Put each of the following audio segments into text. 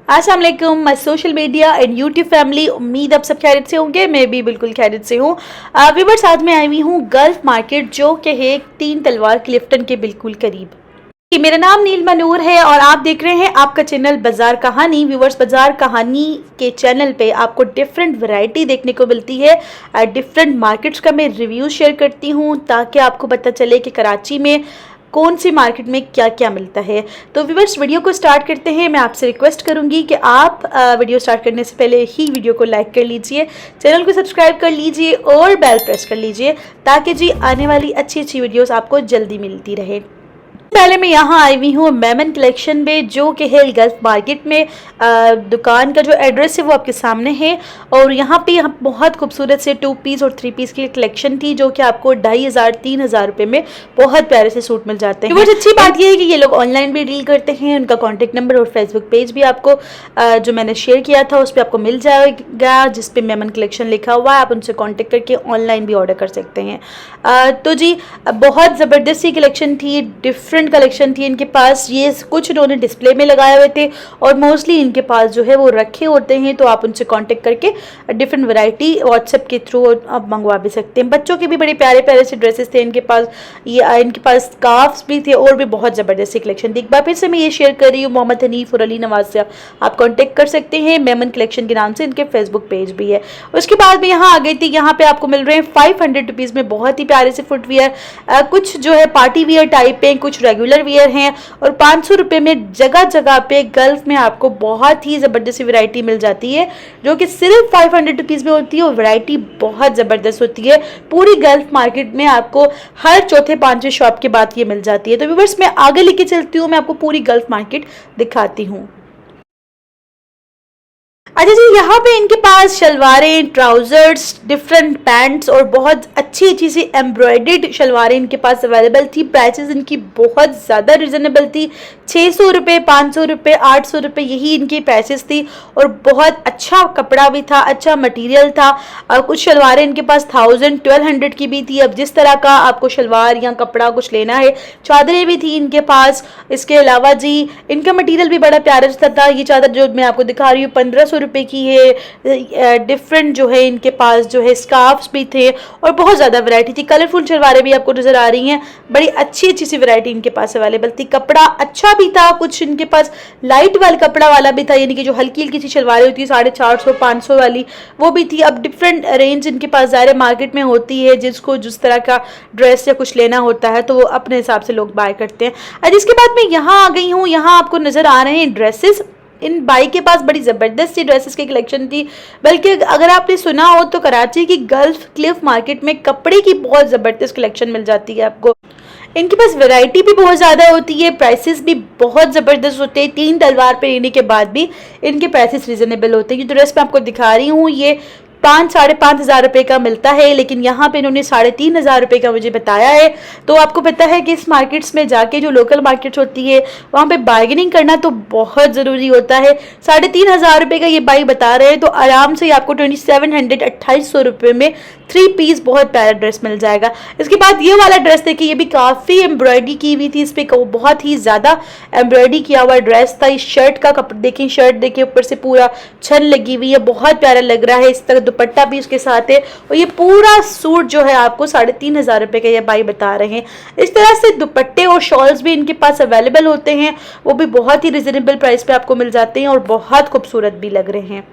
अस्सलाम वालेकुम my social media and YouTube family. उम्मीद आप सब खैरियत से होंगे, मैं भी बिल्कुल खैरियत से हूँ। व्यूअर्स, आज मैं आई हुई हूँ गल्फ मार्केट, जो कि है तीन तलवार क्लिफ्टन के बिल्कुल करीब। मेरा नाम नीलमा नूर है और आप देख रहे हैं आपका चैनल बाजार कहानी। व्यूअर्स, बाजार कहानी के चैनल पे आपको डिफरेंट वैरायटी देखने को मिलती है। डिफरेंट मार्केट्स का मैं रिव्यू शेयर करती हूँ ताकि आपको पता चले कि कराची में कौन सी मार्केट में क्या क्या मिलता है। तो व्यूअर्स, वीडियो को स्टार्ट करते हैं। मैं आपसे रिक्वेस्ट करूंगी कि आप वीडियो स्टार्ट करने से पहले ही वीडियो को लाइक कर लीजिए, चैनल को सब्सक्राइब कर लीजिए और बेल प्रेस कर लीजिए ताकि जी आने वाली अच्छी अच्छी वीडियोस आपको जल्दी मिलती रहे। पहले मैं यहाँ आई हुई हूँ मेमन कलेक्शन में, जो कि है गल्फ मार्केट में। दुकान का जो एड्रेस है वो आपके सामने है और यहाँ पे बहुत खूबसूरत से 2 पीस और 3 पीस की कलेक्शन थी, जो कि आपको 2500-3000 रुपये में बहुत प्यारे से सूट मिल जाते हैं। बहुत अच्छी बात यह है कि ये लोग ऑनलाइन भी डील करते हैं। उनका कॉन्टेक्ट नंबर और फेसबुक पेज भी आपको जो मैंने शेयर किया था उस पर आपको मिल जाएगा, जिसपे मेमन कलेक्शन लिखा हुआ है। आप उनसे कॉन्टेक्ट करके ऑनलाइन भी ऑर्डर कर सकते हैं। तो जी बहुत ज़बरदस्त सी कलेक्शन थी, डिफरेंट कलेक्शन थी इनके पास। ये कुछ इन्होंने डिस्प्ले में लगाए हुए थे और मोस्टली इनके पास जो है वो रखे होते हैं, तो आप उनसे कांटेक्ट करके डिफरेंट वैरायटी व्हाट्सएप के थ्रू आप मंगवा भी सकते हैं। बच्चों के भी बड़े प्यारे प्यारे से ड्रेसेस थे इनके पास। ये इनके पास स्कार्फ्स भी थे और भी बहुत ज़बरदस्त सी कलेक्शन थी। एक बार फिर से मैं ये शेयर कर रही हूँ, मोहम्मद हनीफ और अली नवाज से आप कॉन्टेक्ट कर सकते हैं। मेमन कलेक्शन के नाम से इनके फेसबुक पेज भी है। उसके बाद मैं यहाँ आ गई थी। यहाँ पे आपको मिल रहे हैं 500 रुपीज़ में बहुत ही प्यारे से फुटवियर, कुछ जो है पार्टी वियर टाइप है, कुछ रेगुलर वियर हैं और 500 रुपये में जगह जगह पे गल्फ में आपको बहुत ही ज़बरदस्त वैरायटी मिल जाती है, जो कि सिर्फ 500 रुपीज़ में होती है और वैरायटी बहुत ज़बरदस्त होती है। पूरी गल्फ मार्केट में आपको हर चौथे पांचवें शॉप के बाद ये मिल जाती है। तो व्यूअर्स, मैं आगे लेके चलती हूँ, मैं आपको पूरी गल्फ मार्केट दिखाती हूँ। अच्छा जी, यहाँ पे इनके पास शलवारें, ट्राउजर्स, डिफरेंट पैंट्स और बहुत अच्छी अच्छी सी एम्ब्रॉयडर्ड शलवारें इनके पास अवेलेबल थी। प्राइसेस इनकी बहुत ज़्यादा रिजनेबल थी। 600 रुपये, 500 रुपये, 800 रुपये, यही इनकी प्राइसेस थी और बहुत अच्छा कपड़ा भी था, अच्छा मटेरियल था। कुछ शलवारें इनके पास 1000-1200 की भी थी। अब जिस तरह का आपको शलवार या कपड़ा कुछ लेना है, चादरें भी थी इनके पास। इसके अलावा जी इनका मटेरियल भी बड़ा प्यारा था। ये चादर जो मैं आपको दिखा रही हूँ 1500 रुपये की है। डिफरेंट जो है इनके पास जो है स्कार्फ्स भी थे और बहुत ज़्यादा वैरायटी थी। कलरफुल शलवारें भी आपको नज़र आ रही हैं। बड़ी अच्छी अच्छी सी वैरायटी इनके पास अवेलेबल थी। कपड़ा अच्छा भी था, कुछ इनके पास लाइट वाला कपड़ा वाला भी था, यानी कि जो हल्की हल्की सी शलवारें होती है 450-500 वाली, वो भी थी। अब डिफरेंट रेंज इनके पास ज़ाहिर मार्केट में होती है, जिसको जिस तरह का ड्रेस या कुछ लेना होता है तो वो अपने हिसाब से लोग बाय करते हैं। और इसके बाद मैं यहाँ आ गई हूँ। यहाँ आपको नज़र आ रहे हैं ड्रेसेस। इन बाई के पास बड़ी ज़बरदस्त सी ड्रेसेस की कलेक्शन थी। बल्कि अगर आपने सुना हो तो कराची की गल्फ क्लिफ मार्केट में कपड़े की बहुत ज़बरदस्त कलेक्शन मिल जाती है आपको। इनके पास वैरायटी भी बहुत ज़्यादा होती है, प्राइसेस भी बहुत ज़बरदस्त होते हैं। 3 तलवार पे लेने के बाद भी इनके प्राइसेस रिजनेबल होते हैं। ये ड्रेस मैं आपको दिखा रही हूँ, ये 5-5.5 हज़ार रुपये का मिलता है, लेकिन यहाँ पे इन्होंने 3.5 रुपये का मुझे बताया है। तो आपको पता है कि इस मार्केट्स में जाके, जो लोकल मार्केट्स होती है, वहाँ पे बार्गेनिंग करना तो बहुत ज़रूरी होता है। 3.5 रुपये का ये बाई बता रहे हैं, तो आराम से आपको 2700-2800 रुपये में 3 पीस बहुत प्यारा ड्रेस मिल जाएगा। इसके बाद ये वाला ड्रेस देखिए, ये भी काफ़ी एम्ब्रॉयडरी की हुई थी। इस पर बहुत ही ज़्यादा एम्ब्रॉयडरी किया हुआ ड्रेस था। इस शर्ट का कपड़ा देखिए, शर्ट देखिए ऊपर से पूरा छन लगी हुई है, बहुत प्यारा लग रहा है। इस तरह दुपट्टा भी उसके साथ है और ये पूरा सूट जो है आपको 3.5 रुपये का ये बाई बता रहे हैं। इस तरह से दुपट्टे और शॉल्स भी इनके पास अवेलेबल होते हैं, वो भी बहुत ही रिजनेबल प्राइस पे आपको मिल जाते हैं और बहुत खूबसूरत भी लग रहे हैं।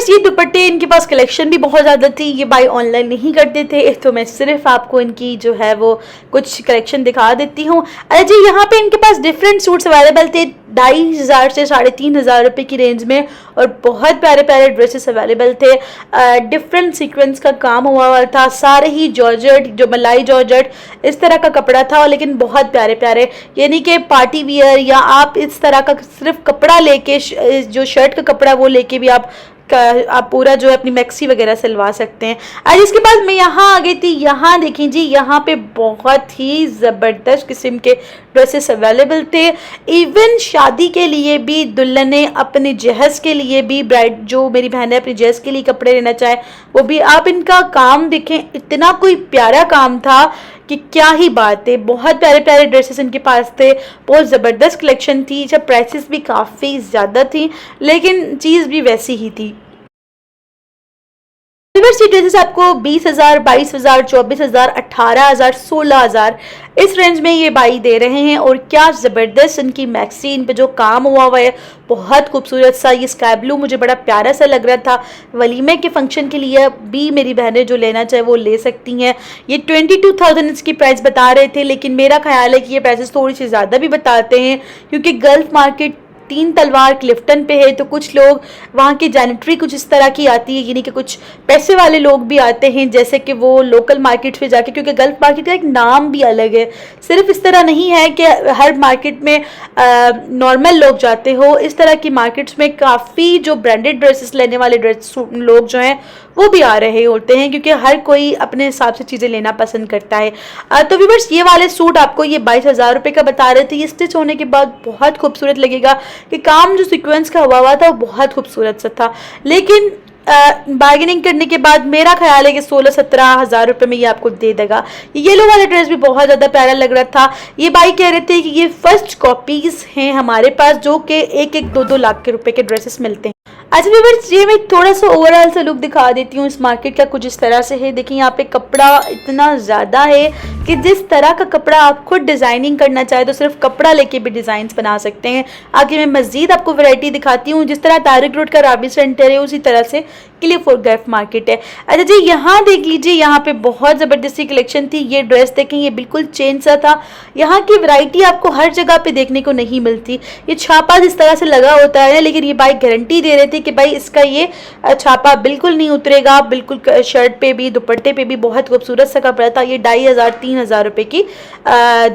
ये दुपट्टे इनके पास कलेक्शन भी बहुत ज़्यादा थी। ये बाई ऑनलाइन नहीं करते थे, तो मैं सिर्फ आपको इनकी जो है वो कुछ कलेक्शन दिखा देती हूँ। अरे जी, यहाँ पे इनके पास डिफरेंट सूट्स अवेलेबल थे 2500 से 3500 रुपये की रेंज में और बहुत प्यारे प्यारे ड्रेसेस अवेलेबल थे। डिफरेंट सीक्वेंस का काम हुआ था, सारे ही जॉर्जेट, जो मलाई जॉर्जेट इस तरह का कपड़ा था, लेकिन बहुत प्यारे प्यारे, यानी कि पार्टी वियर या आप इस तरह का सिर्फ कपड़ा लेके, जो शर्ट का कपड़ा वो लेके भी आप पूरा जो है अपनी मैक्सी वगैरह सिलवा सकते हैं। आज इसके बाद मैं यहाँ आ गई थी। यहाँ देखें जी, यहाँ पे बहुत ही ज़बरदस्त किस्म के ड्रेसेस अवेलेबल थे। इवन शादी के लिए भी दुल्हने अपने जहेज़ के लिए भी, ब्राइड जो मेरी बहन है अपनी जहेज़ के लिए कपड़े लेना चाहे वो भी। आप इनका काम देखें, इतना कोई प्यारा काम था कि क्या ही बात है। बहुत प्यारे प्यारे ड्रेसेस इनके पास थे, बहुत ज़बरदस्त कलेक्शन थी। जब प्राइसेस भी काफ़ी ज़्यादा थी लेकिन चीज़ भी वैसी ही थी। यूनिवर्सिटी ड्रेसेस आपको 20,000, 22,000, 24,000, 18,000, 16,000 इस रेंज में ये बाई दे रहे हैं। और क्या ज़बरदस्त इनकी मैक्सी, इन पे जो काम हुआ है बहुत खूबसूरत सा। ये स्काई ब्लू मुझे बड़ा प्यारा सा लग रहा था। वलीमे के फंक्शन के लिए भी मेरी बहनें जो लेना चाहे वो ले सकती हैं। ये 22,000 इसकी प्राइस बता रहे थे, लेकिन मेरा ख्याल है कि ये प्राइसेस थोड़ी सी ज़्यादा भी बताते हैं, क्योंकि गल्फ मार्केट तीन तलवार क्लिफ्टन पे है, तो कुछ लोग वहाँ की जैनिटरी कुछ इस तरह की आती है, यानी कि कुछ पैसे वाले लोग भी आते हैं जैसे कि वो लोकल मार्केट पे जाके, क्योंकि गल्फ मार्केट का एक नाम भी अलग है। सिर्फ इस तरह नहीं है कि हर मार्केट में नॉर्मल लोग जाते हो, इस तरह की मार्केट्स में काफ़ी जो ब्रांडेड ड्रेसेस लेने वाले लोग जो हैं वो भी आ रहे होते हैं, क्योंकि हर कोई अपने हिसाब से चीज़ें लेना पसंद करता है। तो व्यूअर्स, ये वाले सूट आपको ये 22,000 रुपये का बता रहे थे। ये स्टिच होने के बाद बहुत खूबसूरत लगेगा कि काम जो सीक्वेंस का हुआ था वो बहुत खूबसूरत सा था। लेकिन बार्गेनिंग करने के बाद मेरा ख्याल है कि 16-17 हज़ार रुपये में ये आपको दे देगा। येलो वाला ड्रेस भी बहुत ज़्यादा प्यारा लग रहा था। ये भाई कह रहे थे कि ये फर्स्ट कॉपीज़ हैं हमारे पास, जो कि 1-2 लाख के रुपए के ड्रेसेस मिलते हैं। अच्छा व्यूअर्स, ये मैं थोड़ा सा ओवरऑल सा लुक दिखा देती हूँ इस मार्केट का। कुछ इस तरह से है। देखिए यहाँ पे कपड़ा इतना ज़्यादा है कि जिस तरह का कपड़ा आप खुद डिज़ाइनिंग करना चाहे तो सिर्फ कपड़ा लेके भी डिज़ाइंस बना सकते हैं। आगे मैं मज़ीद आपको वैरायटी दिखाती हूँ। जिस तरह तारिक रोड का राबी सेंटर है उसी तरह से क्लिफ और गल्फ मार्केट है। अच्छा जी, यहाँ देख लीजिए, यहाँ पे बहुत ज़बरदस्ती कलेक्शन थी। ये ड्रेस देखें, ये बिल्कुल चेंज सा था। यहाँ की वैरायटी आपको हर जगह पे देखने को नहीं मिलती। ये छापा जिस तरह से लगा होता है, लेकिन ये भाई गारंटी दे रहे थे कि भाई इसका ये छापा बिल्कुल नहीं उतरेगा। बिल्कुल शर्ट पे भी दुपट्टे पे भी बहुत खूबसूरत सा कपड़ा था। ये 2,500-3,000 रुपये की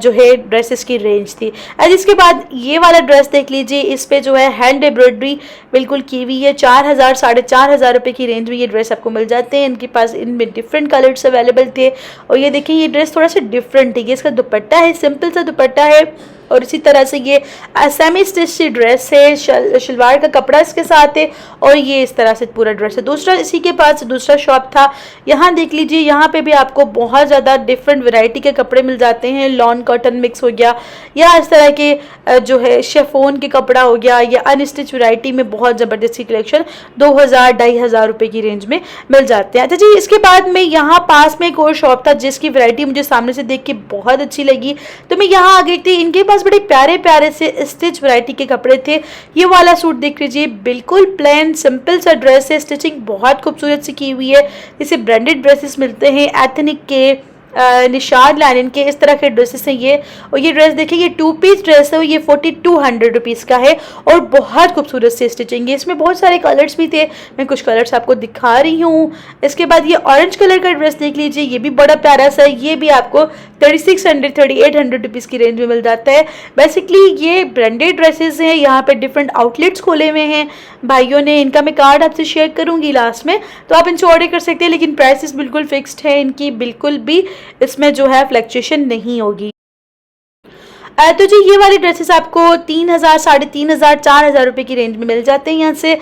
जो है ड्रेसेस की रेंज थी। और इसके बाद ये वाला ड्रेस देख लीजिए, इस पे जो है हैंड एम्ब्रॉयडरी बिल्कुल की हुई है। 4,000 4,500 रुपये की रेंज में ये ड्रेस आपको मिल जाते हैं। इनके पास इनमें डिफरेंट कलर्स अवेलेबल थे। और ये देखिए, ये ड्रेस थोड़ा सा डिफरेंट है। ये इसका दुपट्टा है, सिंपल सा दुपट्टा है, और इसी तरह से ये सेमी स्टिच सी ड्रेस है। शलवार का कपड़ा इसके साथ है, और ये इस तरह से पूरा ड्रेस है। दूसरा इसी के पास दूसरा शॉप था। यहाँ देख लीजिए, यहाँ पे भी आपको बहुत ज़्यादा डिफरेंट वैरायटी के कपड़े मिल जाते हैं। लॉन कॉटन मिक्स हो गया, या इस तरह के जो है शेफोन के कपड़ा हो गया, या अनस्टिच वैरायटी में बहुत ज़बरदस्त कलेक्शन 2,000-2,500 रुपये की रेंज में मिल जाते हैं। अच्छा जी, इसके बाद में यहाँ पास में एक और शॉप था जिसकी वैरायटी मुझे सामने से देख के बहुत अच्छी लगी, तो मैं यहाँ आ गई थी। इनके पास बड़े प्यारे प्यारे से स्टिच वैरायटी के कपड़े थे। ये वाला सूट देख लीजिए, बिल्कुल प्लेन सिंपल सा ड्रेस है। स्टिचिंग बहुत खूबसूरत सी की हुई है। जैसे ब्रांडेड ड्रेसेस मिलते हैं एथनिक के, निशाद लाइन के, इस तरह के ड्रेसेस हैं ये। और ये ड्रेस देखिए, ये 2 पीस ड्रेस है। ये 4,200 रुपीज़ का है और बहुत खूबसूरत से स्टिचिंग है। इसमें बहुत सारे कलर्स भी थे, मैं कुछ कलर्स आपको दिखा रही हूँ। इसके बाद ये ऑरेंज कलर का ड्रेस देख लीजिए, ये भी बड़ा प्यारा सा है। ये भी आपको 3,600-3,800 रुपीज़ की रेंज में मिल जाता है। बेसिकली ये ब्रांडेड ड्रेसेस हैं। यहाँ पे डिफरेंट आउटलेट्स खोले हुए हैं भाइयों ने। इनका मैं कार्ड आपसे शेयर करूँगी लास्ट में, तो आप इनसे ऑर्डर कर सकते हैं। लेकिन प्राइसेस बिल्कुल फिक्स्ड है इनकी, बिल्कुल भी इसमें जो है फ्लक्चुएशन नहीं होगी। तो जी, ये वाली ड्रेसेस आपको 3,000, 3,500, 4,000 रुपये की रेंज में मिल जाते हैं। यहाँ से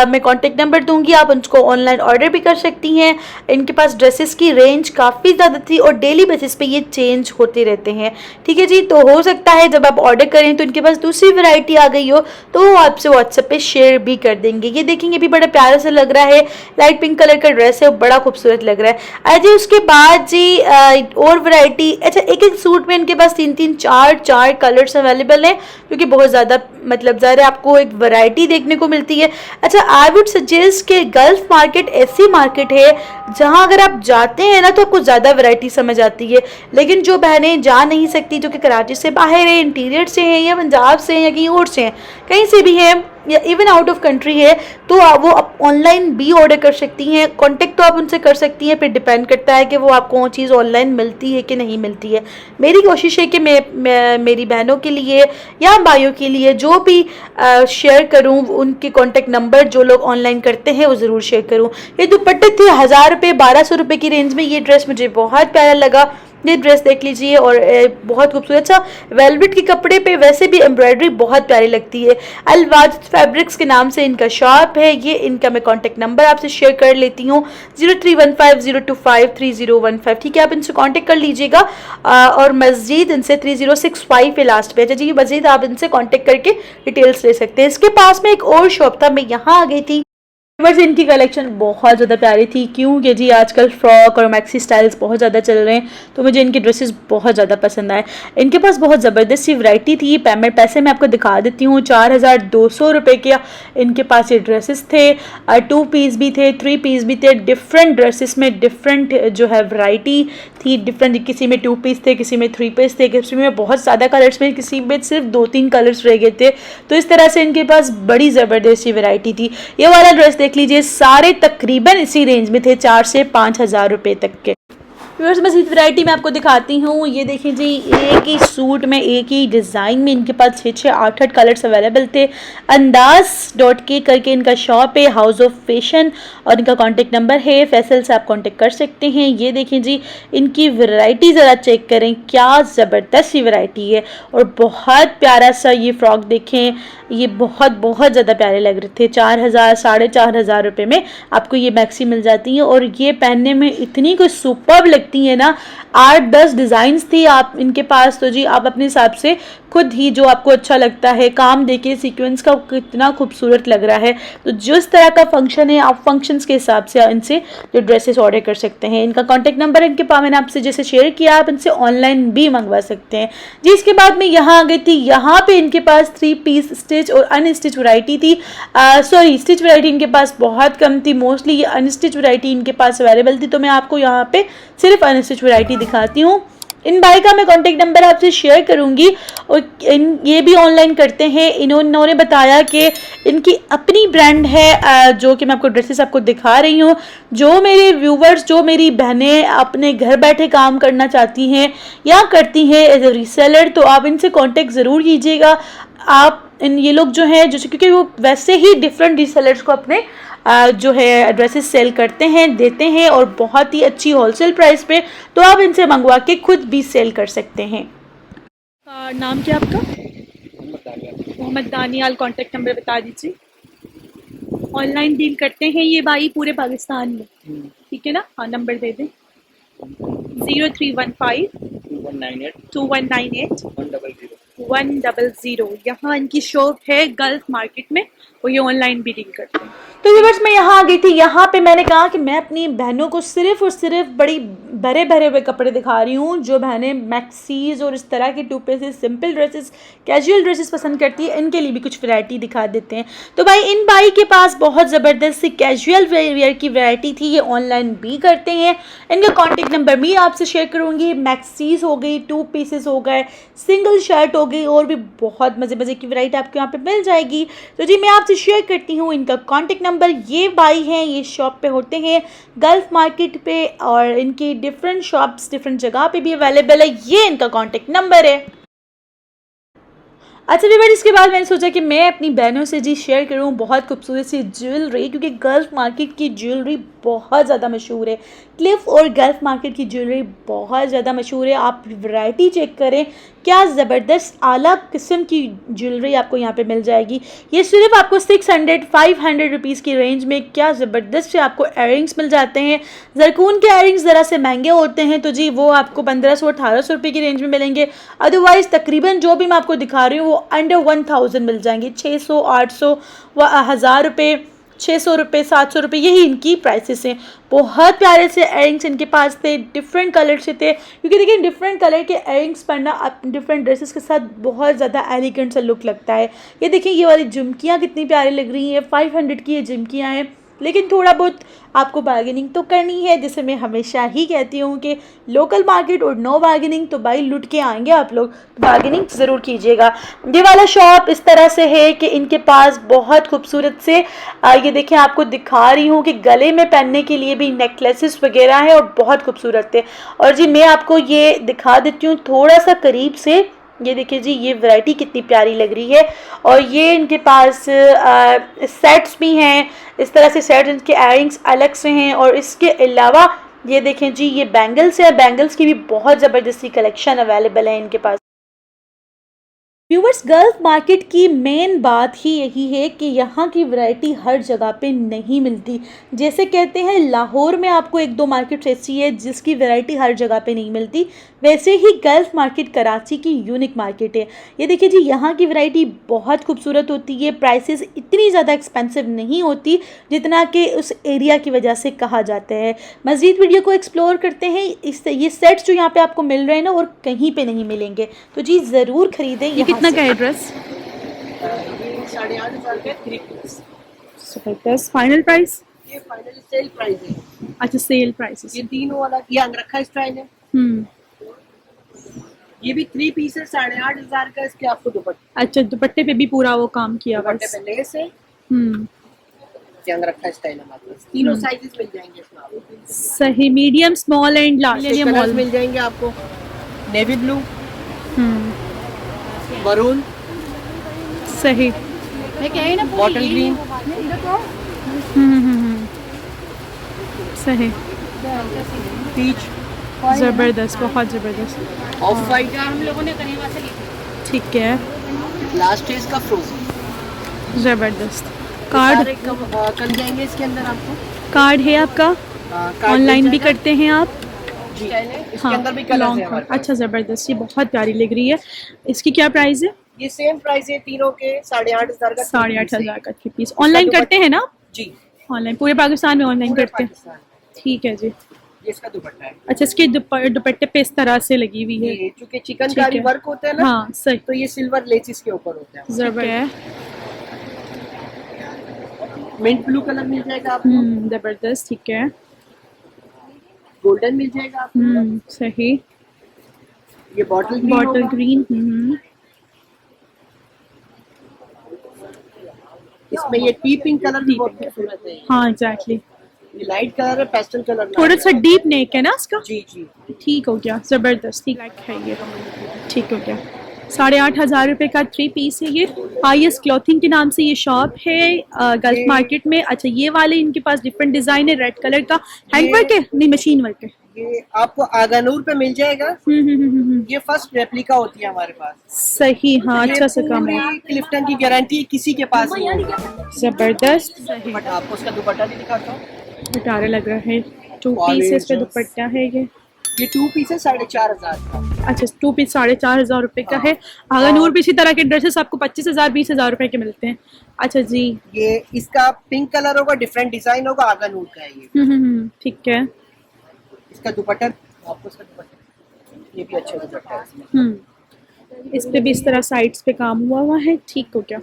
मैं कॉन्टेक्ट नंबर दूंगी, आप उनको ऑनलाइन ऑर्डर भी कर सकती हैं। इनके पास ड्रेसेस की रेंज काफ़ी ज़्यादा थी और डेली बेसिस पे ये चेंज होते रहते हैं। ठीक है जी, तो हो सकता है जब आप ऑर्डर करें तो इनके पास दूसरी वैरायटी आ गई हो तो वो आपसे व्हाट्सएप पे शेयर भी कर देंगे। ये देखेंगे भी बड़ा प्यारा सा लग रहा है, लाइट पिंक कलर का ड्रेस है, बड़ा खूबसूरत लग रहा है। जी, उसके बाद जी और वैरायटी, अच्छा एक एक सूट में इनके पास 3-3, 4-4 कलर्स अवेलेबल हैं, क्योंकि बहुत ज़्यादा मतलब ज़्यादा आपको एक वैरायटी देखने को मिलती है। अच्छा, आई वुड सजेस्ट कि गल्फ मार्केट ऐसी मार्केट है जहां अगर आप जाते हैं ना तो आपको ज़्यादा वैरायटी समझ आती है। लेकिन जो बहनें जा नहीं सकती, जो कि कराची से बाहर है, इंटीरियर से हैं, या पंजाब से हैं, या कहीं और से हैं, कहीं से भी हैं, या इवन आउट ऑफ कंट्री है, तो वो आप ऑनलाइन भी ऑर्डर कर सकती हैं। कांटेक्ट तो आप उनसे कर सकती हैं, फिर डिपेंड करता है कि वो आपको वो चीज़ ऑनलाइन मिलती है कि नहीं मिलती है। मेरी कोशिश है कि मैं मेरी बहनों के लिए या भाइयों के लिए जो भी शेयर करूं, उनके कांटेक्ट नंबर जो लोग ऑनलाइन करते हैं वो ज़रूर शेयर करूं। ये दुपट्टे थे 1,000 रुपये, 1,200 रुपये की रेंज में। ये ड्रेस मुझे बहुत प्यारा लगा, ये ड्रेस देख लीजिए और बहुत खूबसूरत सा वेलवेट के कपड़े पे वैसे भी एम्ब्रॉयडरी बहुत प्यारी लगती है। अलवाजिद फैब्रिक्स के नाम से इनका शॉप है। ये इनका मैं कॉन्टैक्ट नंबर आपसे शेयर कर लेती हूँ 0315025315, ठीक है, आप इनसे कॉन्टैक्ट कर लीजिएगा। और मस्जिद इनसे 3065 है लास्ट पे। अच्छा जी, मस्जिद आप इनसे कॉन्टैक्ट करके डिटेल्स ले सकते हैं। इसके पास में एक और शॉप था, मैं यहाँ आ गई थी। बस इनकी कलेक्शन बहुत ज़्यादा प्यारी थी, क्योंकि जी आजकल फ्रॉक और मैक्सी स्टाइल्स बहुत ज़्यादा चल रहे हैं, तो मुझे इनके ड्रेसेस बहुत ज़्यादा पसंद आए। इनके पास बहुत ज़बरदस्त सी वैरायटी थी। पेमेंट पैसे मैं आपको दिखा देती हूँ। 4200 रुपये के इनके पास ये ड्रेसेस थे। 2 पीस भी थे, 3 पीस भी थे। डिफरेंट ड्रेसेस में डिफरेंट जो है वैरायटी थी, डिफरेंट, किसी में 2 पीस थे, किसी में 3 पीस थे, किसी में बहुत ज़्यादा कलर्स में, किसी में सिर्फ 2-3 कलर्स रह गए थे। तो इस तरह से इनके पास बड़ी ज़बरदस्त सी वैरायटी थी। ये वाला ड्रेस देख लीजिए, सारे तकरीबन इसी रेंज में थे, 4 से 5,000 रुपए तक के। मज़ीद वैरायटी मैं आपको दिखाती हूँ। ये देखें जी, एक ही सूट में एक ही डिज़ाइन में इनके पास 6-6 8-8 कलर्स अवेलेबल थे। अंदाज.के करके इनका शॉप है, हाउस ऑफ फैशन, और इनका कॉन्टेक्ट नंबर है। फैसल से आप कॉन्टेक्ट कर सकते हैं। ये देखें जी, इनकी वैरायटी ज़रा चेक करें, क्या ज़बरदस्त सी वैरायटी है। और बहुत प्यारा सा ये फ्रॉक देखें, ये बहुत ज़्यादा प्यारे लग रहे थे। 4,000 4,500 रुपये में आपको ये मैक्सी मिल जाती है, और ये पहनने में इतनी कोई सुपर्ब लगती है ना। 8-10 डिज़ाइंस थी आप इनके पास, तो जी आप अपने हिसाब से खुद ही जो आपको अच्छा लगता है। काम देखिए सीक्वेंस का कितना खूबसूरत लग रहा है। तो जिस तरह का फंक्शन है, आप फंक्शंस के हिसाब से इनसे जो ड्रेसेस ऑर्डर कर सकते हैं। इनका कॉन्टैक्ट नंबर इनके पास मैंने आपसे जैसे शेयर किया, आप इनसे ऑनलाइन भी मंगवा सकते हैं जी। इसके बाद मैं यहाँ आ गई थी। यहाँ पे इनके पास 3 पीस स्टिच और अनस्टिच वैरायटी थी। सॉरी, स्टिच वैरायटी इनके पास बहुत कम थी। मोस्टली ये अनस्टिच वैरायटी इनके पास अवेलेबल थी, तो मैं आपको यहाँ पे सिर्फ अनस्टिच वैरायटी दिखाती हूँ। इन भाई का मैं कॉन्टैक्ट नंबर आपसे शेयर करूंगी, और ये भी ऑनलाइन करते हैं। इन्होंने बताया कि इनकी अपनी ब्रांड है, जो कि मैं आपको ड्रेसेस आपको दिखा रही हूँ। जो मेरे व्यूवर्स, जो मेरी बहनें अपने घर बैठे काम करना चाहती हैं या करती हैं एज ए रीसेलर, तो आप इनसे कॉन्टैक्ट ज़रूर कीजिएगा। आप ये लोग जो हैं, जैसे क्योंकि वो वैसे ही डिफरेंट रीसेलर्स को अपने जो है ड्रेसेस सेल करते हैं, देते हैं, और बहुत ही अच्छी होलसेल प्राइस पे, तो आप इनसे मंगवा के खुद भी सेल कर सकते हैं। नाम क्या आपका? मोहम्मद दानियाल। कॉन्टैक्ट नंबर बता दीजिए। ऑनलाइन डील करते हैं ये भाई पूरे पाकिस्तान में, ठीक है ना? हाँ, नंबर दे दें। 0315 2198 100। यहाँ इनकी शॉप है गल्फ मार्केट में, और ये ऑनलाइन भी डील करते हैं। तो व्यूअर्स, मैं यहाँ आ गई थी। यहाँ पे मैंने कहा कि मैं अपनी बहनों को सिर्फ और सिर्फ बड़ी भरे भरे हुए कपड़े दिखा रही हूँ। जो बहनें मैक्सीज और इस तरह के 2 pieces simple dresses, casual dresses पसंद करती है, इनके लिए भी कुछ वैरायटी दिखा देते हैं। तो भाई इन भाई के पास बहुत ज़बरदस्त सी कैजुअल वेयर की वैरायटी थी। ये ऑनलाइन भी करते हैं। इनका कॉन्टेक्ट नंबर भी आपसे शेयर करूँगी। मैक्सीज हो गई, 2 पीसेस हो गए, सिंगल शर्ट हो गई, और भी बहुत मज़े की वैरायटी आपको यहाँ पे मिल जाएगी। तो जी मैं आपसे शेयर करती हूँ इनका कॉन्टेक्ट नंबर। ये भाई हैं, ये शॉप पे होते हैं गल्फ मार्केट पे, और इनकी डिफरेंट शॉप्स डिफरेंट जगह पे भी अवेलेबल है। ये इनका कॉन्टेक्ट नंबर है। अच्छा व्यूअर्स, इसके बाद मैंने सोचा कि मैं अपनी बहनों से जी शेयर करूं बहुत खूबसूरत सी ज्वेलरी, क्योंकि गल्फ मार्केट की ज्वेलरी बहुत ज़्यादा मशहूर है। क्लिफ और गल्फ मार्केट की ज्वेलरी बहुत ज़्यादा मशहूर है। आप वैरायटी चेक करें, क्या ज़बरदस्त आला किस्म की ज्वेलरी आपको यहाँ पे मिल जाएगी। ये सिर्फ आपको 600-500 रुपीज़ की रेंज में क्या ज़बरदस्त से आपको एयरिंग्स मिल जाते हैं। जरकून के एयरिंग्स ज़रा से महंगे होते हैं, तो जी वो आपको 1500-1800 रुपये की रेंज में मिलेंगे। अदरवाइज़ तकरीबन जो भी मैं आपको दिखा रही हूँ वो अंडर 1000 मिल जाएंगे। 600, 800 व 1000 रुपये, 600 रुपये, 700 रुपये, यही इनकी प्राइसेस हैं। बहुत प्यारे से एयरिंग्स इनके पास थे, डिफरेंट कलर से थे, क्योंकि देखिए डिफरेंट कलर के एयरिंग्स पहनना आप डिफरेंट ड्रेसेस के साथ बहुत ज़्यादा एलिगेंट सा लुक लगता है। ये देखिए ये वाली झुमकियाँ कितनी प्यारी लग रही हैं। 500 की ये झुमकियाँ हैं, लेकिन थोड़ा बहुत आपको बार्गेनिंग तो करनी है। जैसे मैं हमेशा ही कहती हूँ कि लोकल मार्केट और नो बार्गेनिंग, तो भाई लुट के आएंगे आप लोग, बार्गेनिंग ज़रूर कीजिएगा। ये वाला शॉप इस तरह से है कि इनके पास बहुत खूबसूरत से ये देखें, आपको दिखा रही हूँ कि गले में पहनने के लिए भी नेकलेसेस वगैरह है, और बहुत खूबसूरत है। और जी मैं आपको ये दिखा देती हूँ थोड़ा सा करीब से। ये देखिए जी, ये वैरायटी कितनी प्यारी लग रही है। और ये इनके पास सेट्स भी हैं, इस तरह से सेट्स, इनके एयरिंग्स अलग से हैं, और इसके अलावा ये देखें जी, ये बैंगल्स है, बैंगल्स की भी बहुत ज़बरदस्ती कलेक्शन अवेलेबल है इनके पास। व्यूवर्स, गल्फ मार्केट की मेन बात ही यही है कि यहाँ की वैरायटी हर जगह पे नहीं मिलती। जैसे कहते हैं लाहौर में आपको एक दो मार्केट ऐसी है जिसकी वैरायटी हर जगह पे नहीं मिलती, वैसे ही गल्फ मार्केट कराची की यूनिक मार्केट है। ये देखिए जी, यहाँ की वैरायटी बहुत खूबसूरत होती है, प्राइसेस इतनी ज़्यादा एक्सपेंसिव नहीं होती जितना कि उस एरिया की वजह से कहा जाता है। मज़ीद वीडियो को एक्सप्लोर करते हैं। ये सेट्स जो यहाँ पे आपको मिल रहे हैं ना, और कहीं पे नहीं मिलेंगे, तो जी ज़रूर खरीदें। ये कितना का है ड्रेस? 8,500 का 3 पीस। जबरदस्त। Final price? ये फाइनल सेल प्राइस है। अच्छा, सेल प्राइस। ये तीनों वाला ये अंग रखा स्टाइल है। ये भी 3 पीस है, 8,500 का। इसके आपको दुपट्टा। अच्छा, दुपट्टे पे भी पूरा वो काम किया हुआ है। दुपट्टे पे लेस है। ये अंग रखा स्टाइल है हमारे पास। तीनों साइजेस मिल जाएंगे इसमें आपको। सही, medium, small and large colours मिल जाएंगे आपको। नेवी ब्लू, मरून, सही, बॉटल ग्रीन, सही, पीच, जबरदस्त, बहुत जबरदस्त। ऑफ वाइट, हम लोगों ने करीबा से ली। ठीक है, लास्ट है इसका फ्रोजन। जबरदस्त। कार्ड कल जाएंगे इसके अंदर आपको। कार्ड है आपका? कार्ड ऑनलाइन मिल भी जाएगा। करते हैं आप? जी, इसके अंदर भी कलर्स लॉन्ग है हमारे कार्ड। पास। अच्छा, जबरदस्त, ये बहुत प्यारी लग रही है। इसकी क्या प्राइस है? ये सेम प्राइस है तीनों के 8,500 का। 8,500 का 3 पीस। ऑनलाइन करते हैं ना? जी, ऑनलाइन पूरे पाकिस्तान में ऑनलाइन पूरे करते हैं। पाकिस्तान। ठीक है जी। ये इसका दुपट्टा है। अच्छा, इसके दुपट्टे पे इस तरह से लगी हुई है। ये चूंकि चिकनकारी है। वर्क होता है ना, हाँ, सही, तो ये सिल्वर लेसिस के ऊपर होता है। जबरदस्त। मिंट ब्लू कलर मिल जाएगा आपको। जबरदस्त, ठीक है। गोल्डन मिल जाएगा आपको। सही, ये बॉटल ग्रीन बॉटल होगा। ग्रीन। इसमें ये टी पिंक कलर भी बहुत खूबसूरत है। हाँ, एग्जैक्टली। ये लाइट कलर है, पेस्टल कलर में थोड़ा आता सा है। डीप नेक है ना इसका? जी जी। ठीक हो गया, जबरदस्त, ठीक है ये। ठीक हो गया। 8,500 रुपये का 3 पीस है ये। हाईएस्ट क्लॉथिंग के नाम से ये शॉप है गल्फ मार्केट में। अच्छा, ये वाले इनके पास डिफरेंट डिजाइन है। रेड कलर का हैंड वर्क है, नहीं मशीन वर्क है। ये आपको आगानूर पे मिल जाएगा। ये फर्स्ट रेप्लिका होती है हमारे पास। सही, हाँ, अच्छा सा काम है। क्लिफ्टन की गारंटी किसी के पास नहीं होगी। जबरदस्त, सही। बट आपको उसका दुपट्टा भी दिखाता हूँ। प्यारा लग रहा है। 2 पीसेस पे दुपट्टा है ये। ये 2 पीस है 4,500 का। अच्छा, 2 पीस 4,500 रुपये का है। आगानूर पे इसी तरह के ड्रेसेस आपको 25,000 20,000 रुपए के मिलते हैं। अच्छा जी। ये इसका पिंक कलर होगा, डिफरेंट डिजाइन होगा, आगानूर का है ये। ठीक है। इसका दुपट्टा आपको इसका दुपट्टा ये भी अच्छा दुपट्टा है इसमें। इस पे भी इस तरह साइड्स पे काम हुआ है। ठीक हो गया।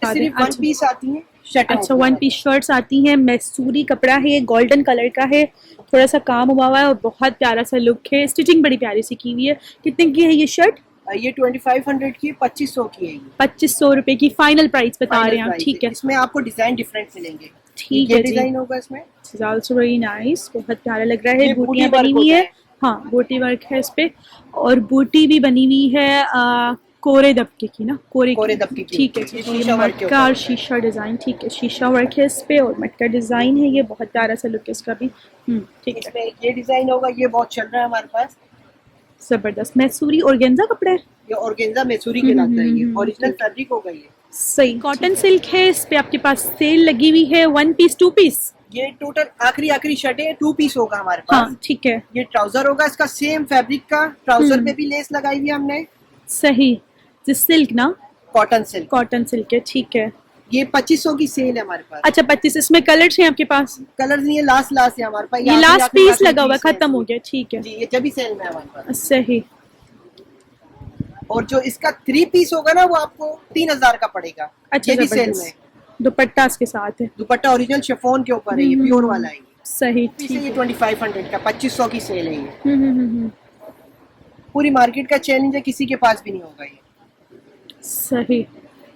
सिर्फ 1 पीस आती है। अच्छा, 1 पीस शर्ट्स आती हैं। मैसूरी कपड़ा है, गोल्डन कलर का है, थोड़ा सा काम हुआ हुआ है और बहुत प्यारा सा लुक है। स्टिचिंग बड़ी प्यारी सी की हुई है। कितने की है ये शर्ट? ये 2500 की, 2500 की है ये। 2500 रुपए की फाइनल प्राइस बता रहे हैं आप। ठीक है। इसमें आपको डिजाइन डिफरेंट मिलेंगे। ठीक ये है, डिजाइन होगा इसमें। ऑल्सो वेरी नाइस, बहुत प्यारा लग रहा है। ये बूटियां बूटी बनी वर्क हुई होता है। है। हाँ, बूटी वर्क है इस पे, और बूटी भी बनी हुई है कोरे दबके की ना, कोरे दबके की। ठीक है। ये शीशा वर्क के मटका और ऊपर। शीशा डिजाइन, ठीक है, शीशा वर्क है इस पे और मटका डिजाइन है। ये बहुत प्यारा सा लुक है इसका भी। ठीक है। इसमें ये डिजाइन होगा, ये बहुत चल रहा है हमारे पास। जबरदस्त। मैसूरी ऑर्गेन्जा कपड़ा है। ये ऑर्गेन्जा मैसूरी के लाता है। ये ओरिजिनल फैब्रिक होगा ये। सही। कॉटन सिल्क है, इस पे आपके पास सेल लगी हुई है। 1 पीस 2 पीस? ये टोटल आखिरी शर्ट है, 2 पीस होगा हमारे पास। हाँ, ठीक है। ये ट्राउजर होगा इसका सेम फैब्रिक का। ट्राउजर पे भी लेस लगाई हुई है हमने। सही। जिस सिल्क ना, कॉटन सिल्क। कॉटन सिल्क है, ठीक है। ये 2500 की सेल है हमारे पास। अच्छा, 25। इसमें कलर्स हैं आपके पास? कलर नहीं है, लास्ट है हमारे पास। ये लास्ट पीस लगा हुआ, खत्म हो गया। ठीक है जी, ये जब भी सेल में है हमारे पास। सही। और जो इसका 3 पीस होगा ना, वो आपको 3000 का पड़ेगा। अच्छा, ये भी सेल में है। दुपट्टा इसके साथ है। दुपट्टा ओरिजिनल शिफॉन के ऊपर है, ये प्योर वाला है। सही, पीस है ठीक ये है। 2500 का, 2500 की सेल है ये। पूरी मार्केट का चैलेंज है, किसी के पास भी नहीं होगा ये। सही।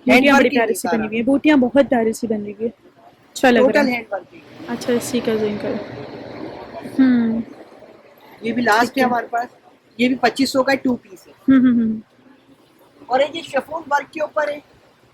हैंड बूटियां बड़ी वर्क प्यारी सी बनी हुई है। बूटियां बहुत प्यारी सी बनी हुई है। अच्छा लग रहा टोटल है। Hand work. अच्छा, इसी का जिक्र। ये भी लास्ट है हमारे पास। ये भी 2500 का 2 पीस है। और ये शिफॉन वर्क के ऊपर है।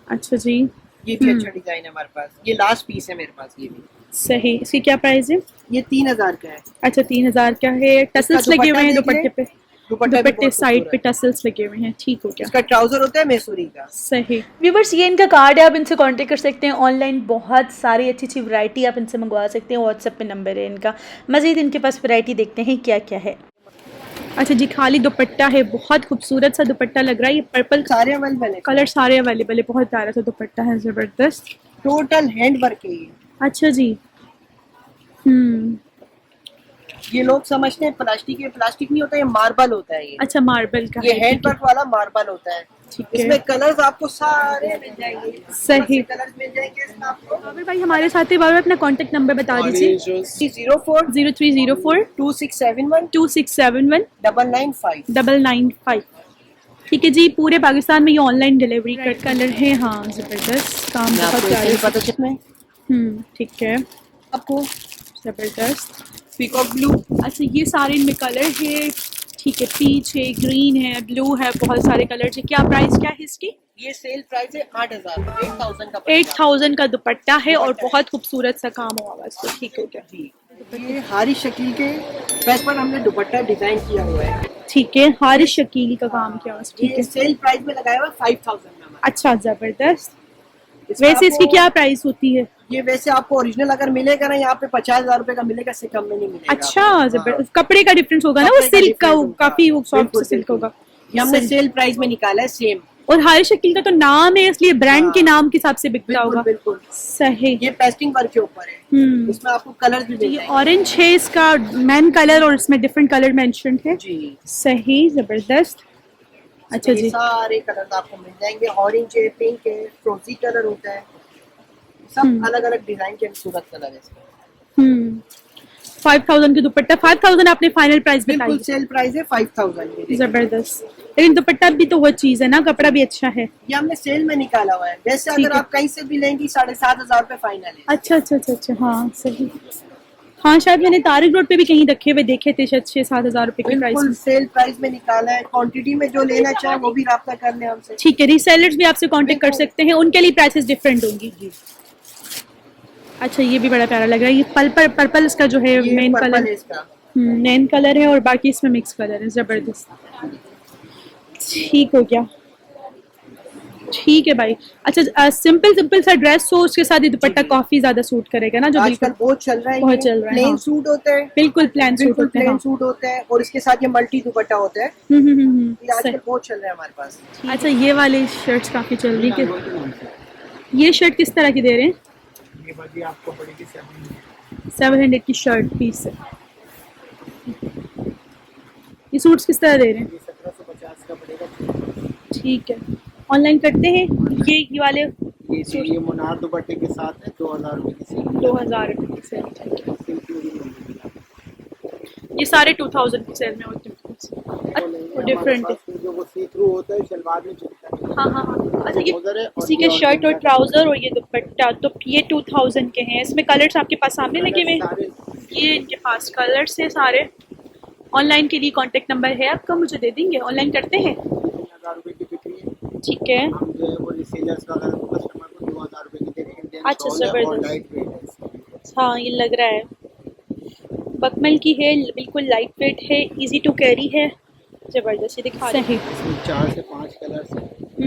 अच्छा जी। ये भी अच्छा डिजाइन है हमारे पास, ये लास्ट पीस है मेरे पास। ये भी सही, इसकी क्या प्राइस है? ये 3000 का है। अच्छा 3000 का है। टसल्स इसका लगे हुए हैं दुपट्टा दुपट्टे पे, दुपट्टा भी दुपट्टे बहुत साइड पे खूबसूरत है। टसल्स लगे हुए हैं। ठीक हो गया, इसका ट्राउजर होता है मैसूरी का। सही। व्यूवर्स ये इनका कार्ड है, आप इनसे कांटेक्ट कर सकते हैं। ऑनलाइन बहुत सारी अच्छी अच्छी वैरायटी आप इनसे मंगवा सकते हैं। व्हाट्सएप पे नंबर है इनका। मज़ीद इनके पास वैरायटी देखते हैं क्या क्या है। अच्छा जी, खाली दुपट्टा है, बहुत खूबसूरत सा दुपट्टा लग रहा है। ये पर्पल सारे अवेलेबल है, कलर सारे अवेलेबल है। बहुत प्यारा सा दुपट्टा है, ज़बरदस्त। टोटल हैंड वर्क है ये। अच्छा जी, ये लोग समझते हैं प्लास्टिक, ये प्लास्टिक नहीं होता, ये मार्बल होता है। ये अच्छा मार्बल का ये है, हैंड ठीक है। वर्क वाला मार्बल होता है। ठीक है। इसमें कलर्स आपको सारे मिल जाएंगे, सही। कलर्स मिल जाएंगे इसमें आपको। बाबर भाई हमारे साथ है, बाबर अपना कांटेक्ट नंबर बता दीजिए। 04 0304 2671 2671 995। 995। ठीक है जी, पूरे पाकिस्तान में ये ऑनलाइन डिलीवरी का कलर है। हाँ ज़बरदस्त, काम बहुत प्यारे। पता कितना है ठीक है, आपको? ज़बरदस्त। Peacock blue. अच्छा ये सारे इनमें कलर है, ठीक है। पीच है, ग्रीन है, ब्लू है, बहुत सारे कलर है। क्या प्राइस क्या है इसकी? ये सेल प्राइस है 8000, 8000 का पड़ेगा। 8000 का दुपट्टा है और बहुत खूबसूरत सा काम हुआ हुआ इसको। ठीक हो गया जी। ये हारी शकील के बेस्ट पर हमने दुपट्टा डिजाइन किया हुआ है। ठीक है, हारिस शकीली का काम किया हुआ है, ठीक ये है। सेल प्राइस में लगाया हुआ 5000 में हमारा। अच्छा ज़बरदस्त। इसका वैसे इसकी आपको- क्या प्राइस होती है? ये वैसे आपको ओरिजिनल अगर मिलेगा ना यहाँ पे 50,000 रुपए का मिलेगा, इससे कम में नहीं मिलेगा। अच्छा हाँ। ज़बरदस्त। कपड़े का डिफरेंस होगा ना, वो कपड़े का सिल्क का different होगा। काफी वो सॉफ्ट बिल्कुल, सिल्क बिल्कुल। होगा। ये हमने सही। सेल प्राइस में निकाला है सेम। और हारिस शकील का तो नाम है, इसलिए ब्रांड हाँ। के नाम के हिसाब से बिकता बिल्कुल होगा। बिल्कुल। सही। ये पेस्टिंग वर्क के ऊपर है। इसमें आपको कलर भी मिल ये जाएंगे। ऑरेंज है इसका मेन कलर, और इसमें डिफरेंट कलर मेंशन है। जी। सही, जबरदस्त। अच्छा ये जी, सारे कलर आपको मिल जाएंगे। ऑरेंज है, पिंक है, फ्रोजी कलर होता है, सब अलग अलग डिजाइन के खूबसूरत कलर है इसमें। 5000 की दुपट्टा। 5000 आपने फाइनल प्राइस बताई बिल्कुल है। सेल प्राइस है 5000। जबरदस्त। लेकिन दुपट्टा भी तो वो चीज है ना, कपड़ा भी अच्छा है। ये हमने सेल में निकाला हुआ है। वैसे ठीक अगर है। आप कहीं से भी लेंगी 7500 रुपए फाइनल है। अच्छा अच्छा अच्छा अच्छा, हाँ सही। हाँ शायद मैंने तारिक रोड पे भी कहीं रखे हुए देखे थे, शायद 6-7 हजार रुपए की प्राइस बिल्कुल में। सेल प्राइस में निकाला है। क्वांटिटी में जो लेना चाहे वो भी राब्ता कर ले हमसे। ठीक है, रीसेलर्स भी आपसे कांटेक्ट कर सकते हैं, उनके लिए प्राइसेस डिफरेंट होंगी। अच्छा ये भी बड़ा प्यारा लग रहा है। ये पर्पल इसका जो है ये मेन पर्पल कलर, है इसका। मेन कलर है, और बाकी इसमें मिक्स कलर है। जबरदस्त। ठीक हो गया, ठीक है भाई। अच्छा सिंपल सिंपल सा ड्रेस हो, उसके साथ ये दुपट्टा काफी ज्यादा सूट करेगा ना, जो आजकल बिल्कुल बहुत चल रहा है। बहुत ये चल रहा है, प्लेन हाँ। सूट होता है, बिल्कुल प्लान सूट बिल्कुल होते हैं। प्लेन हाँ। सूट होता है, और इसके साथ ये मल्टी दुपट्टा होता है। ये आजकल सही। बहुत चल रहा है हमारे पास। अच्छा ये वाली शर्ट्स काफी चल रही है। ये शर्ट किस तरह की दे रहे हैं? ये बाकी आपको पड़ेगी 700 की शर्ट पीस है। ये सूट्स किस तरह दे रहे हैं? 1750 का पड़ेगा। ठीक है, ऑनलाइन करते हैं ये वाले। ये मुनार दुपट्टे के साथ है 2000 रुपए की सेल। 2000 की सेल। ये सारे 2000 की सेल में होते हैं। डिफरेंट है। जो वो सी थ्रू होता है शलवार में चलता है। हाँ हाँ हाँ। अच्छा ये ट्राउजर है और इसी के ये शर्ट और ऑर्गेन्जा। ट्राउजर और ये दुपट्टा, तो ये 2000 के हैं। इसमें कलर्स आपके पास सामने लगे हुए हैं। सारे ये इनके पास कलर्स है सारे। ऑनलाइन के लिए कांटेक्ट नंबर है आपका, मुझे दे देंगे? ऑनलाइन करते हैं? 3000 रुपए की बिक्री है। ठीक है। हम जो है वो रीसेलर्स का अगर कस्टमर को 2000 रुपए की दे रहे हैं। इंडियन अच्छा, शॉल है और जबरदस्त। लाइट वेट है इसकी। हाँ ये लग रहा है बकमल की है, बिल्कुल लाइट वेट है, इजी टू कैरी है। जबरदस्त, ये दिखा रहे हैं। इसमें 4 से 5 कलर्स हैं।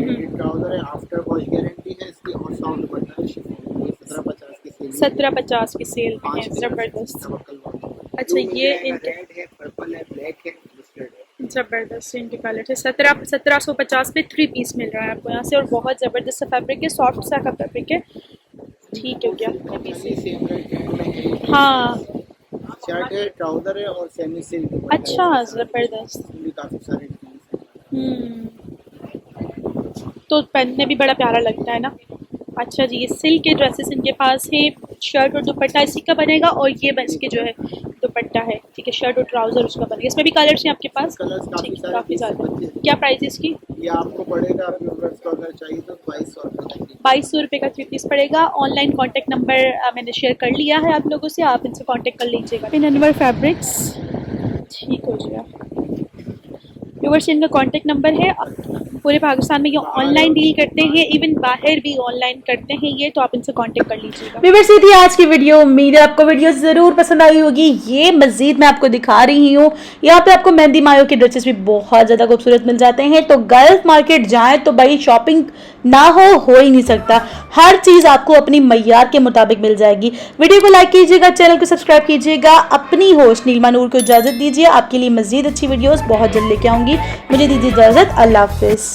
ये ट्राउजर है, आफ्टर वॉश गारंटी है इसकी, और सॉफ्ट दुपट्टा है शिफॉन। ये 1750 की सेल है। 1750 की सेल में है। 5 जबरदस्त। जबरदस्त। अच्छा ये इनके रेड है, पर्पल है, ब्लैक है, मस्टर्ड है। जबरदस्त इनके कलर है। 1750 में 3 पीस मिल रहा है आपको यहाँ से, और बहुत ज़बरदस्त सा फैब्रिक है, सॉफ्ट सा का फैब्रिक है। ठीक हो गया। ये सेम रेट में है। हाँ शर्ट है, ट्राउजर है, और सेमी सिल्क। अच्छा, जबरदस्त। भी काफी सारे डिजाइन तो पहनने भी बड़ा प्यारा लगता है ना। अच्छा जी, ये सिल्क के ड्रेसेस इनके पास है। शर्ट और दुपट्टा इसी का बनेगा, और ये बस के जो है दुपट्टा है। ठीक है, शर्ट और ट्राउजर उसका बनेगा। इसमें भी कलर्स हैं आपके पास? कलर्स काफी ठीक है, सारे, काफ़ी 20 से ज़्यादा। 25। क्या प्राइस है इसकी? ये आपको पड़ेगा, अपने व्यूअर्स को अगर चाहिए तो 2200 रुपए का। 2200 रुपये का 3 पीस पड़ेगा। ऑनलाइन कॉन्टैक्ट नंबर मैंने शेयर कर लिया है आप लोगों से, आप इनसे कॉन्टैक्ट कर लीजिएगा। इन अनवर फैब्रिक्स। ठीक हो गया। व्यूअर्स इनका कॉन्टैक्ट नंबर है, पूरे पाकिस्तान में ये ऑनलाइन डील करते हैं, इवन बाहर भी ऑनलाइन करते हैं ये, तो आप इनसे कांटेक्ट कर लीजिएगा। व्यूअर्स, ये थी आज की वीडियो। उम्मीद है आपको वीडियो जरूर पसंद आई होगी। ये मजीद मैं आपको दिखा रही हूँ, यहाँ पे आपको मेहंदी मायो के ड्रेसेस भी बहुत ज्यादा खूबसूरत मिल जाते हैं। तो गल्फ मार्केट जाएं तो भाई शॉपिंग ना हो ही नहीं सकता। हर चीज आपको अपनी मय्यार के मुताबिक मिल जाएगी। वीडियो को लाइक कीजिएगा, चैनल को सब्सक्राइब कीजिएगा। अपनी होस्ट नीलमा नूर को इजाजत दीजिए। आपके लिए मजीद अच्छी वीडियोस बहुत जल्द लेके आऊंगी। मुझे दीजिए इजाजत। अल्लाह हाफिज।